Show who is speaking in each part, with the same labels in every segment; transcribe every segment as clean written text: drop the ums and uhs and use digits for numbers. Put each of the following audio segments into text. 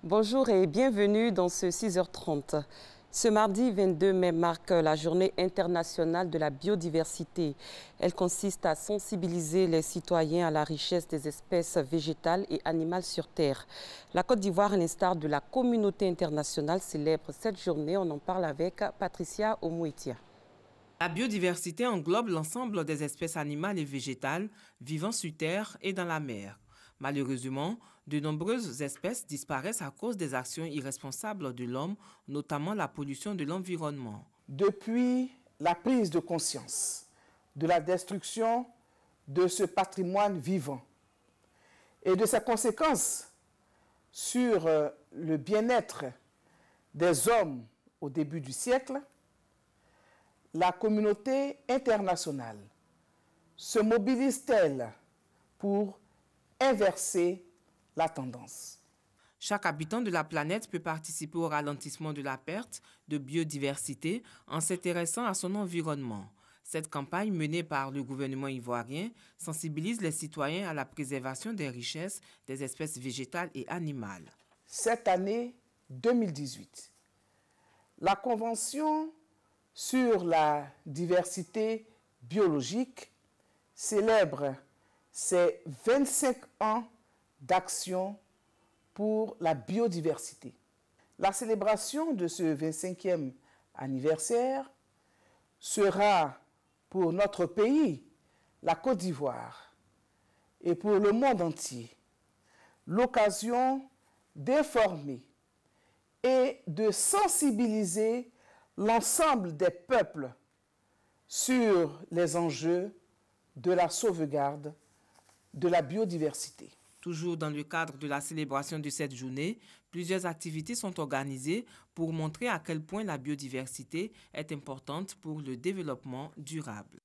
Speaker 1: Bonjour et bienvenue dans ce 6h30. Ce mardi 22 mai marque la journée internationale de la biodiversité. Elle consiste à sensibiliser les citoyens à la richesse des espèces végétales et animales sur Terre. La Côte d'Ivoire, à l'instar de la communauté internationale, célèbre cette journée. On en parle avec Patricia Omouitia.
Speaker 2: La biodiversité englobe l'ensemble des espèces animales et végétales vivant sur Terre et dans la mer. Malheureusement, de nombreuses espèces disparaissent à cause des actions irresponsables de l'homme, notamment la pollution de l'environnement.
Speaker 3: Depuis la prise de conscience de la destruction de ce patrimoine vivant et de ses conséquences sur le bien-être des hommes au début du siècle, la communauté internationale se mobilise-t-elle pour inverser la tendance?
Speaker 2: Chaque habitant de la planète peut participer au ralentissement de la perte de biodiversité en s'intéressant à son environnement. Cette campagne menée par le gouvernement ivoirien sensibilise les citoyens à la préservation des richesses des espèces végétales et animales.
Speaker 3: Cette année 2018, la Convention sur la diversité biologique célèbre ses 25 ans d'action pour la biodiversité. La célébration de ce 25e anniversaire sera pour notre pays, la Côte d'Ivoire, et pour le monde entier, l'occasion d'informer et de sensibiliser l'ensemble des peuples sur les enjeux de la sauvegarde de la biodiversité.
Speaker 2: Toujours dans le cadre de la célébration de cette journée, plusieurs activités sont organisées pour montrer à quel point la biodiversité est importante pour le développement durable.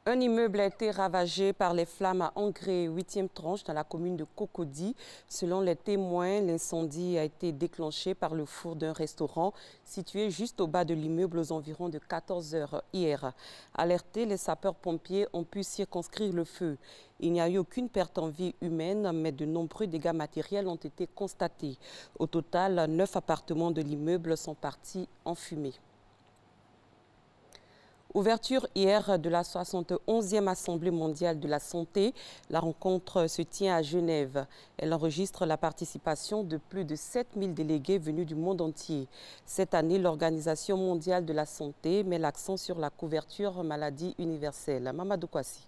Speaker 1: Un immeuble a été ravagé par les flammes à Engré, 8e tranche, dans la commune de Cocody. Selon les témoins, l'incendie a été déclenché par le four d'un restaurant situé juste au bas de l'immeuble aux environs de 14 h hier. Alertés, les sapeurs-pompiers ont pu circonscrire le feu. Il n'y a eu aucune perte en vie humaine, mais de nombreux dégâts matériels ont été constatés. Au total, 9 appartements de l'immeuble sont partis en fumée. Ouverture hier de la 71e Assemblée mondiale de la santé. La rencontre se tient à Genève. Elle enregistre la participation de plus de 7000 délégués venus du monde entier. Cette année, l'Organisation mondiale de la santé met l'accent sur la couverture maladie universelle. Mamadou Kwasi.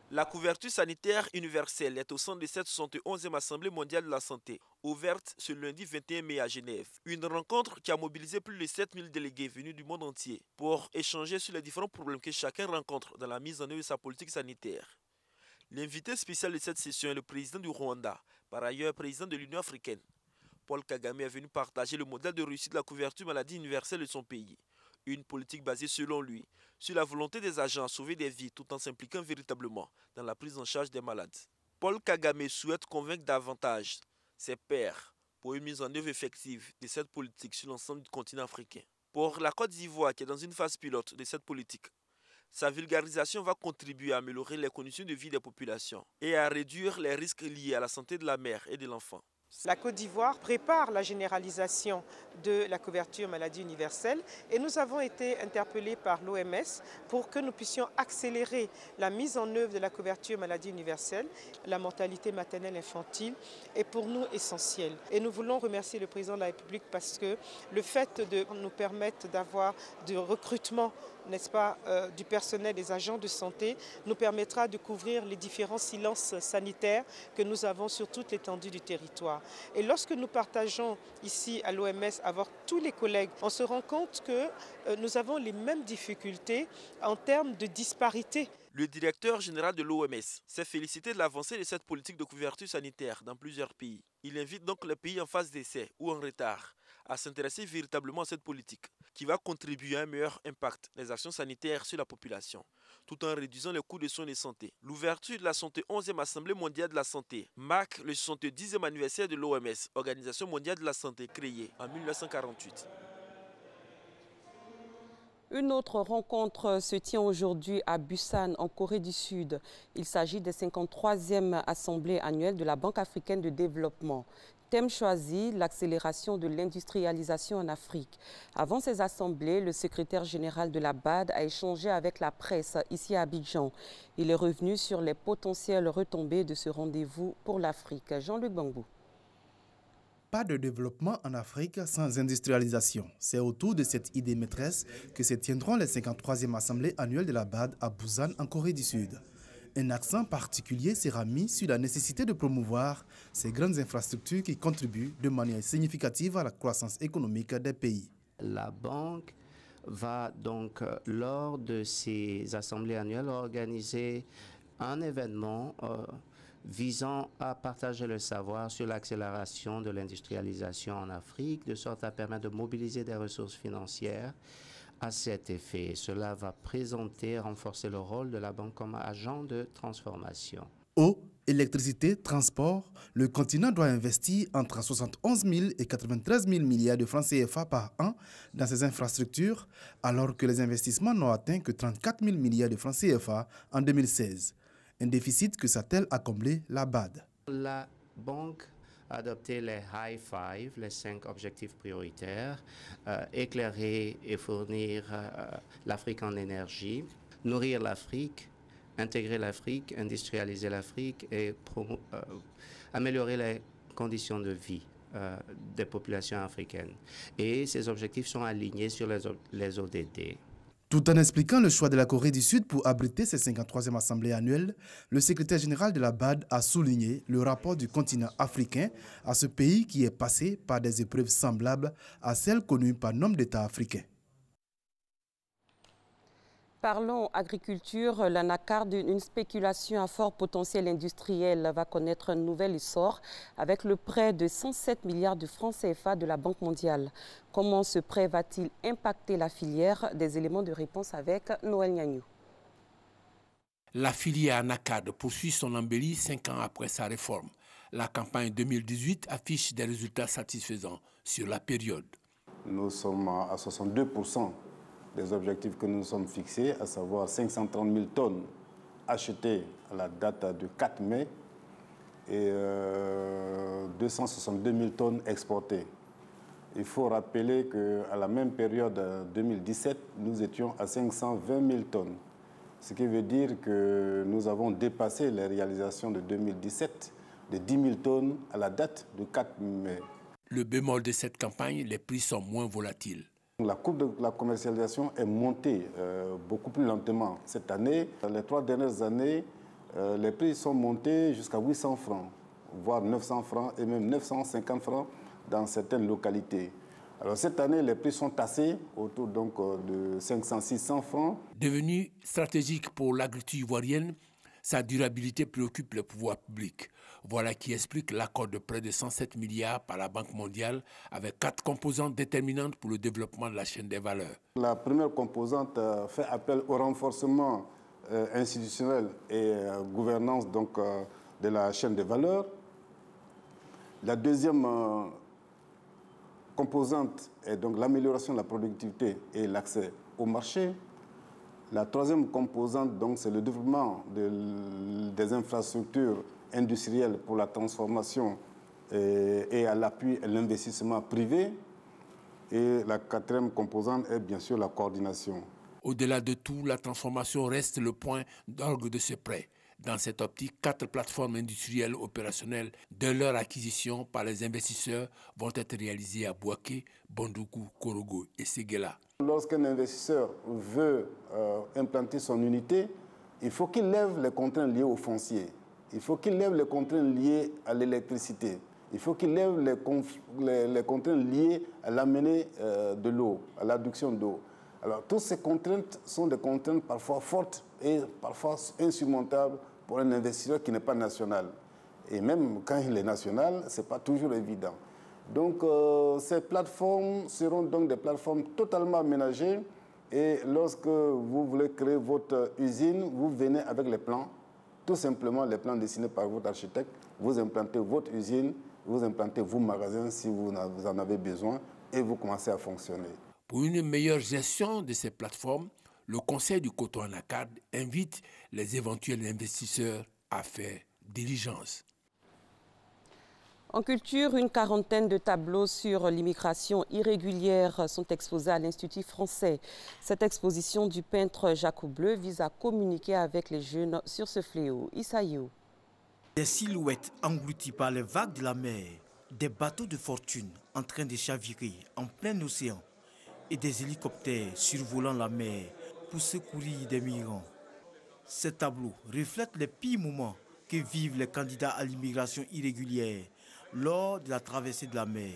Speaker 4: La couverture sanitaire universelle est au centre de cette 71e Assemblée mondiale de la santé, ouverte ce lundi 21 mai à Genève. Une rencontre qui a mobilisé plus de 7000 délégués venus du monde entier pour échanger sur les différents problèmes que chacun rencontre dans la mise en œuvre de sa politique sanitaire. L'invité spécial de cette session est le président du Rwanda, par ailleurs président de l'Union africaine. Paul Kagame est venu partager le modèle de réussite de la couverture maladie universelle de son pays. Une politique basée, selon lui, sur la volonté des agents à sauver des vies tout en s'impliquant véritablement dans la prise en charge des malades. Paul Kagame souhaite convaincre davantage ses pairs pour une mise en œuvre effective de cette politique sur l'ensemble du continent africain. Pour la Côte d'Ivoire, qui est dans une phase pilote de cette politique, sa vulgarisation va contribuer à améliorer les conditions de vie des populations et à réduire les risques liés à la santé de la mère et de l'enfant.
Speaker 5: La Côte d'Ivoire prépare la généralisation de la couverture maladie universelle et nous avons été interpellés par l'OMS pour que nous puissions accélérer la mise en œuvre de la couverture maladie universelle. La mortalité maternelle infantile est pour nous essentielle. Et nous voulons remercier le président de la République parce que le fait de nous permettre d'avoir du recrutement, n'est-ce pas, du personnel des agents de santé nous permettra de couvrir les différents silences sanitaires que nous avons sur toute l'étendue du territoire. Et lorsque nous partageons ici à l'OMS avec tous les collègues, on se rend compte que nous avons les mêmes difficultés en termes de disparité.
Speaker 4: Le directeur général de l'OMS s'est félicité de l'avancée de cette politique de couverture sanitaire dans plusieurs pays. Il invite donc les pays en phase d'essai ou en retard à s'intéresser véritablement à cette politique qui va contribuer à un meilleur impact des actions sanitaires sur la population, tout en réduisant les coûts de soins de santé. L'ouverture de la 71e Assemblée mondiale de la santé marque le 70e anniversaire de l'OMS, Organisation mondiale de la santé créée en 1948.
Speaker 1: Une autre rencontre se tient aujourd'hui à Busan, en Corée du Sud. Il s'agit des 53e Assemblée annuelle de la Banque africaine de développement. Thème choisi, l'accélération de l'industrialisation en Afrique. Avant ces assemblées, le secrétaire général de la BAD a échangé avec la presse ici à Abidjan. Il est revenu sur les potentielles retombées de ce rendez-vous pour l'Afrique. Jean-Luc Bangou.
Speaker 6: Pas de développement en Afrique sans industrialisation. C'est autour de cette idée maîtresse que se tiendront les 53e Assemblées annuelles de la BAD à Busan, en Corée du Sud. Un accent particulier sera mis sur la nécessité de promouvoir ces grandes infrastructures qui contribuent de manière significative à la croissance économique des pays.
Speaker 7: La banque va donc, lors de ces assemblées annuelles, organiser un événement visant à partager le savoir sur l'accélération de l'industrialisation en Afrique, de sorte à permettre de mobiliser des ressources financières à cet effet. Cela va présenter et renforcer le rôle de la banque comme agent de transformation.
Speaker 6: Eau, électricité, transport, le continent doit investir entre 71 000 et 93 000 milliards de francs CFA par an dans ces infrastructures, alors que les investissements n'ont atteint que 34 000 milliards de francs CFA en 2016. Un déficit que s'attelle à combler la BAD.
Speaker 7: La banque a adopté les High Five, les 5 objectifs prioritaires, éclairer et fournir l'Afrique en énergie, nourrir l'Afrique, intégrer l'Afrique, industrialiser l'Afrique et améliorer les conditions de vie des populations africaines. Et ces objectifs sont alignés sur les ODD.
Speaker 6: Tout en expliquant le choix de la Corée du Sud pour abriter cette 53e Assemblée annuelle, le secrétaire général de la BAD a souligné le rapport du continent africain à ce pays qui est passé par des épreuves semblables à celles connues par nombre d'États africains.
Speaker 1: Parlons agriculture. L'anacarde, une spéculation à fort potentiel industriel, va connaître un nouvel essor avec le prêt de 107 milliards de francs CFA de la Banque mondiale. Comment ce prêt va-t-il impacter la filière? Des éléments de réponse avec Noël Nyagnou.
Speaker 8: La filière anacarde poursuit son embellie 5 ans après sa réforme. La campagne 2018 affiche des résultats satisfaisants sur la période.
Speaker 9: Nous sommes à 62% des objectifs que nous nous sommes fixés, à savoir 530 000 tonnes achetées à la date du 4 mai et 262 000 tonnes exportées. Il faut rappeler qu'à la même période 2017, nous étions à 520 000 tonnes. Ce qui veut dire que nous avons dépassé les réalisations de 2017 de 10 000 tonnes à la date du 4 mai.
Speaker 8: Le bémol de cette campagne, les prix sont moins volatiles.
Speaker 9: La courbe de la commercialisation est montée beaucoup plus lentement cette année. Les 3 dernières années, les prix sont montés jusqu'à 800 francs, voire 900 francs et même 950 francs dans certaines localités. Alors cette année, les prix sont tassés autour donc de 500-600 francs.
Speaker 8: Devenue stratégique pour l'agriculture ivoirienne, sa durabilité préoccupe le pouvoir public. Voilà qui explique l'accord de près de 107 milliards par la Banque mondiale avec 4 composantes déterminantes pour le développement de la chaîne des valeurs.
Speaker 9: La première composante fait appel au renforcement institutionnel et gouvernance donc, de la chaîne des valeurs. La deuxième composante est donc l'amélioration de la productivité et l'accès au marché. La troisième composante, donc, c'est le développement des infrastructures industrielles pour la transformation et à l'appui et l'investissement privé. Et la quatrième composante est bien sûr la coordination.
Speaker 8: Au-delà de tout, la transformation reste le point d'orgue de ce prêt. Dans cette optique, 4 plateformes industrielles opérationnelles de leur acquisition par les investisseurs vont être réalisées à Bouaké, Bandoukou, Korogo et Séguéla.
Speaker 9: Lorsqu'un investisseur veut implanter son unité, il faut qu'il lève les contraintes liées au foncier. Il faut qu'il lève les contraintes liées à l'électricité. Il faut qu'il lève les contraintes liées à l'amener de l'eau, à l'adduction d'eau. Alors, toutes ces contraintes sont des contraintes parfois fortes et parfois insurmontables pour un investisseur qui n'est pas national. Et même quand il est national, ce n'est pas toujours évident. Donc, ces plateformes seront donc des plateformes totalement aménagées. Et lorsque vous voulez créer votre usine, vous venez avec les plans, tout simplement les plans dessinés par votre architecte. Vous implantez votre usine, vous implantez vos magasins si vous en avez besoin et vous commencez à fonctionner.
Speaker 8: Pour une meilleure gestion de ces plateformes, le Conseil du coton anacarde invite les éventuels investisseurs à faire diligence.
Speaker 1: En culture, une quarantaine de tableaux sur l'immigration irrégulière sont exposés à l'Institut français. Cette exposition du peintre Jacques Bleu vise à communiquer avec les jeunes sur ce fléau. Issaïou.
Speaker 10: Des silhouettes englouties par les vagues de la mer, des bateaux de fortune en train de chavirer en plein océan et des hélicoptères survolant la mer pour secourir des migrants. Ces tableaux reflètent les pires moments que vivent les candidats à l'immigration irrégulière lors de la traversée de la mer.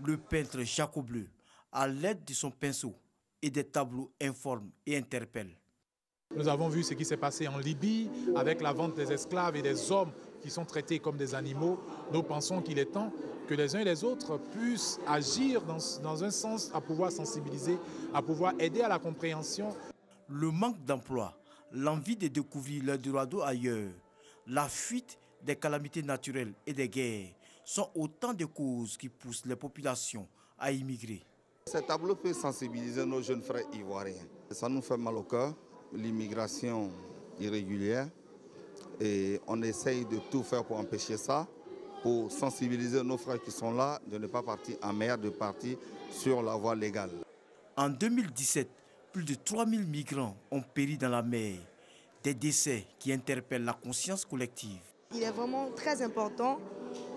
Speaker 10: Le peintre Jacques Bleu, à l'aide de son pinceau et des tableaux, informe et interpelle.
Speaker 11: Nous avons vu ce qui s'est passé en Libye avec la vente des esclaves et des hommes qui sont traités comme des animaux. Nous pensons qu'il est temps que les uns et les autres puissent agir dans un sens à pouvoir sensibiliser, à pouvoir aider à la compréhension.
Speaker 10: Le manque d'emploi, l'envie de découvrir le Dorado ailleurs, la fuite des calamités naturelles et des guerres sont autant de causes qui poussent les populations à immigrer.
Speaker 12: Ces tableaux peuvent sensibiliser nos jeunes frères ivoiriens. Ça nous fait mal au cœur, l'immigration irrégulière, et on essaye de tout faire pour empêcher ça, pour sensibiliser nos frères qui sont là, de ne pas partir en mer, de partir sur la voie légale.
Speaker 10: En 2017, plus de 3000 migrants ont péri dans la mer, des décès qui interpellent la conscience collective.
Speaker 13: Il est vraiment très important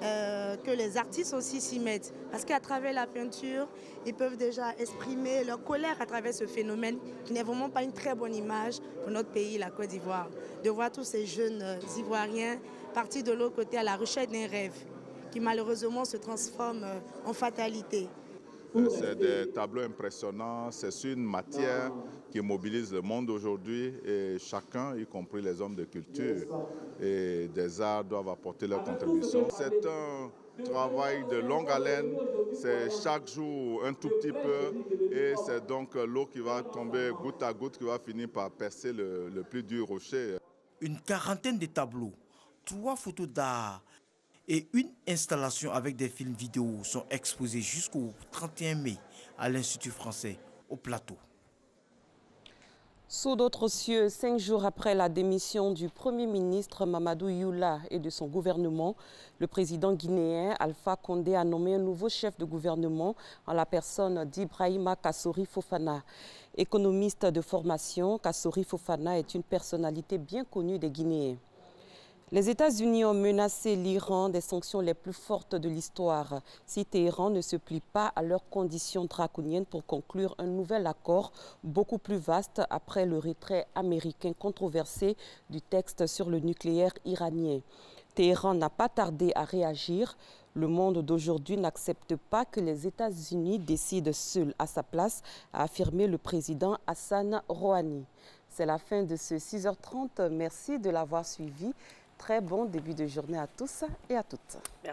Speaker 13: que les artistes aussi s'y mettent, parce qu'à travers la peinture, ils peuvent déjà exprimer leur colère à travers ce phénomène qui n'est vraiment pas une très bonne image pour notre pays, la Côte d'Ivoire. De voir tous ces jeunes Ivoiriens partir de l'autre côté à la recherche d'un rêve qui malheureusement se transforme en fatalité.
Speaker 14: C'est des tableaux impressionnants, c'est une matière qui mobilise le monde aujourd'hui et chacun, y compris les hommes de culture et des arts, doivent apporter leur contribution. C'est un travail de longue haleine, c'est chaque jour un tout petit peu et c'est donc l'eau qui va tomber goutte à goutte qui va finir par percer le plus dur rocher.
Speaker 10: Une quarantaine de tableaux, 3 photos d'art et une installation avec des films vidéo sont exposés jusqu'au 31 mai à l'Institut français au Plateau.
Speaker 1: Sous d'autres cieux, 5 jours après la démission du Premier ministre Mamadou Youla et de son gouvernement, le président guinéen Alpha Condé a nommé un nouveau chef de gouvernement en la personne d'Ibrahima Kassori Fofana. Économiste de formation, Kassori Fofana est une personnalité bien connue des Guinéens. Les États-Unis ont menacé l'Iran des sanctions les plus fortes de l'histoire si Téhéran ne se plie pas à leurs conditions draconiennes pour conclure un nouvel accord beaucoup plus vaste après le retrait américain controversé du texte sur le nucléaire iranien. Téhéran n'a pas tardé à réagir. Le monde d'aujourd'hui n'accepte pas que les États-Unis décident seuls à sa place, a affirmé le président Hassan Rouhani. C'est la fin de ce 6h30. Merci de l'avoir suivi. Très bon début de journée à tous et à toutes.